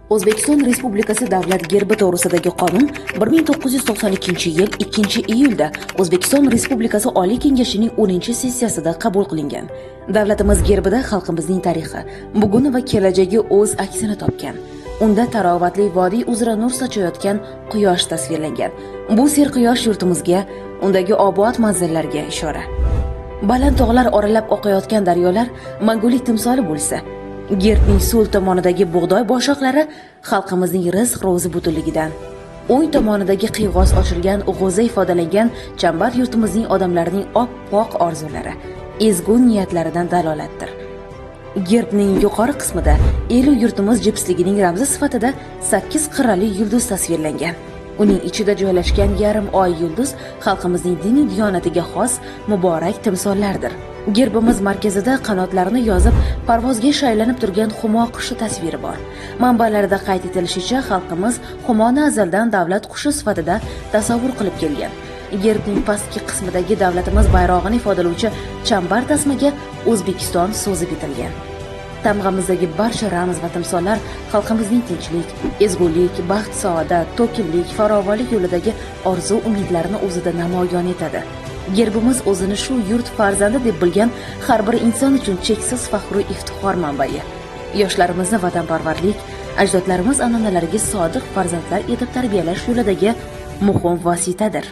O'zbekiston Respublikasi Davlat gerbi to'g'risidagi qonun 1992-yil 2-iyulda O'zbekiston Respublikasi Oliy Kengashining 10-sessiyasida qabul qilingan. Davlatimiz gerbida xalqimizning tarixi, buguni va kelajagi o'z aksini topgan. Unda tarovatli vodiy uzra nur sochayotgan quyosh tasvirlangan. Bu serquyosh yurtimizga, undagi obod manzillarga ishora. Baland tog'lar oralab oqayotgan daryolar mangulik timsoli bo'lsa, gerbning so'l tomonidagi bug'doy boshoqlari xalqimizning rizq ro'zi butunligidan, o'ng tomonidagi qiyg'os ochilgan g'o'za ifodalangan chambar yurtimizning odamlarining oppoq orzulari, ezgu niyatlaridan dalolatdir. Gerbning yuqori qismida elu yurtimiz jipsligining ramzi sifatida 8 qirrali yulduz tasvirlangan. Uning ichida joylashgan yarim oy yulduz xalqimizning diniy diyonatiga xos muborak timsollardir. Gerbimiz markazida qanotlarini yozib parvozga shaylanib turgan humo qushi tasviri bor. Manbalarda qayd etilishicha, xalqimiz humoni azaldan davlat qushi sifatida tasavvur qilib kelgan. Gerbning pastki qismidagi davlatimiz bayrog'ini ifodalovchi chambar tasmaga O'zbekiston so'zi bitilgan. Tamg'amizdagi barcha ramz va timsollar xalqimizning tinchlik, ezgulik, baxt, saodat, to'kinlik, farovonlik yo'lidagi orzu umidlarini o'zida namoyon etadi. Gerbimiz o'zini shu yurt farzandi deb bilgan har bir inson uchun cheksiz faxru iftixor manbai. Yoshlarimizni vatanparvarlik, ajdodlarimiz an'analariga sodiq farzandlar etib tarbiyalash yo'lidagi muhim vositadir.